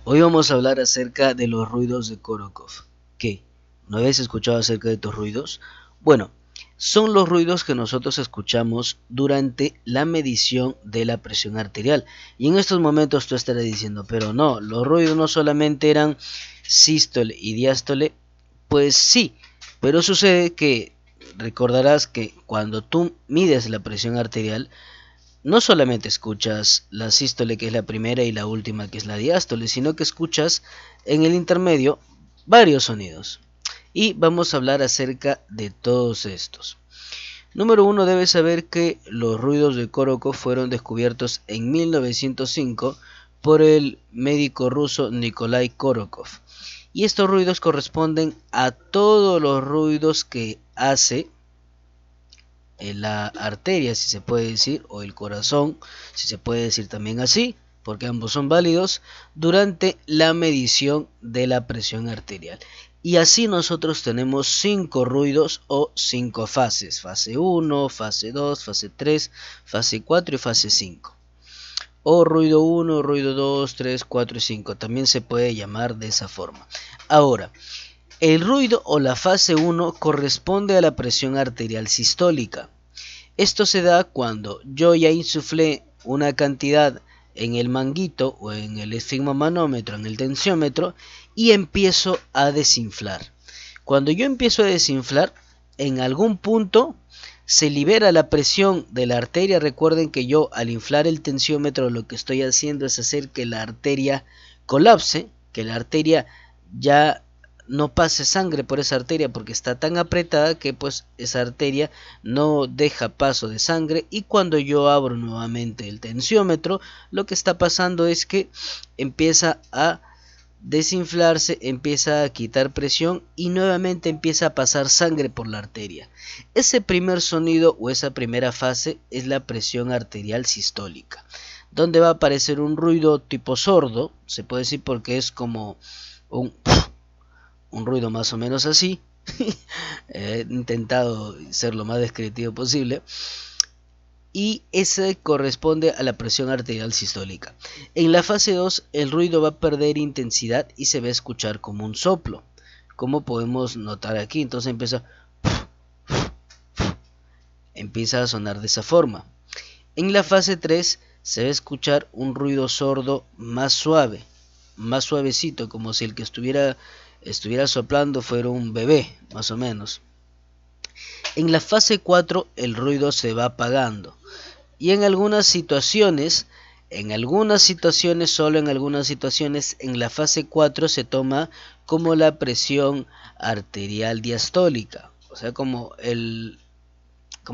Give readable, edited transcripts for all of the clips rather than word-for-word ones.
Hoy vamos a hablar acerca de los ruidos de Korokov. ¿Qué? ¿No habéis escuchado acerca de estos ruidos? Bueno, son los ruidos que nosotros escuchamos durante la medición de la presión arterial. Y en estos momentos tú estarás diciendo, pero no, los ruidos no solamente eran sístole y diástole. Pues sí, pero sucede que recordarás que cuando tú mides la presión arterial, no solamente escuchas la sístole, que es la primera, y la última, que es la diástole, sino que escuchas en el intermedio varios sonidos. Y vamos a hablar acerca de todos estos. Número 1, debes saber que los ruidos de Korokov fueron descubiertos en 1905 por el médico ruso Nikolai Korokov. Y estos ruidos corresponden a todos los ruidos que hace la arteria, si se puede decir, o el corazón, si se puede decir también así, porque ambos son válidos, durante la medición de la presión arterial. Y así nosotros tenemos 5 ruidos o 5 fases: fase 1, fase 2, fase 3, fase 4 y fase 5. O ruido 1, ruido 2, 3, 4 y 5. También se puede llamar de esa forma. Ahora, el ruido o la fase 1 corresponde a la presión arterial sistólica. Esto se da cuando yo ya insuflé una cantidad en el manguito o en el esfigmomanómetro, en el tensiómetro, y empiezo a desinflar. Cuando yo empiezo a desinflar, en algún punto se libera la presión de la arteria. Recuerden que yo, al inflar el tensiómetro, lo que estoy haciendo es hacer que la arteria colapse, que la arteria ya no pase sangre por esa arteria, porque está tan apretada que pues esa arteria no deja paso de sangre. Y cuando yo abro nuevamente el tensiómetro, lo que está pasando es que empieza a desinflarse, empieza a quitar presión y nuevamente empieza a pasar sangre por la arteria. Ese primer sonido o esa primera fase es la presión arterial sistólica, donde va a aparecer un ruido tipo sordo, se puede decir, porque es como un ruido más o menos así. He intentado ser lo más descriptivo posible. Y ese corresponde a la presión arterial sistólica. En la fase 2 el ruido va a perder intensidad y se va a escuchar como un soplo, como podemos notar aquí. Entonces empieza a sonar de esa forma. En la fase 3 se va a escuchar un ruido sordo más suave, más suavecito, como si el que estuviera soplando fuera un bebé, más o menos. En la fase 4 el ruido se va apagando. Y en algunas situaciones, solo en algunas situaciones, en la fase 4 se toma como la presión arterial diastólica, o sea, como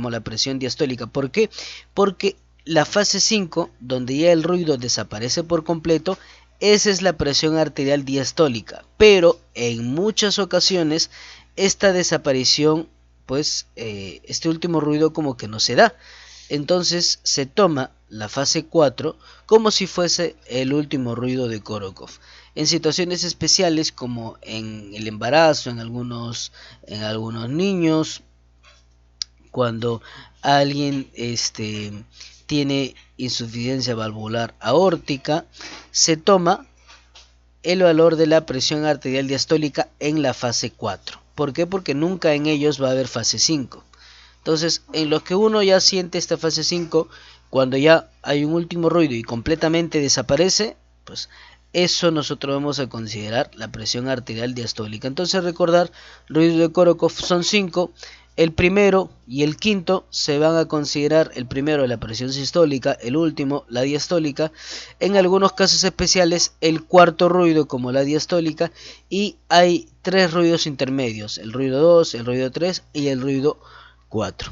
la presión diastólica. ¿Por qué? Porque la fase 5, donde ya el ruido desaparece por completo, esa es la presión arterial diastólica. Pero en muchas ocasiones esta desaparición, pues este último ruido como que no se da. Entonces se toma la fase 4 como si fuese el último ruido de Korokov. En situaciones especiales, como en el embarazo, en algunos niños, cuando alguien tiene insuficiencia valvular aórtica, se toma el valor de la presión arterial diastólica en la fase 4. ¿Por qué? Porque nunca en ellos va a haber fase 5. Entonces, en los que uno ya siente esta fase 5, cuando ya hay un último ruido y completamente desaparece, pues eso nosotros vamos a considerar la presión arterial diastólica. Entonces, recordar, ruidos de Korokov son 5. El primero y el quinto se van a considerar: el primero la presión sistólica, el último la diastólica. En algunos casos especiales, el cuarto ruido como la diastólica, y hay 3 ruidos intermedios: el ruido 2, el ruido 3 y el ruido 4.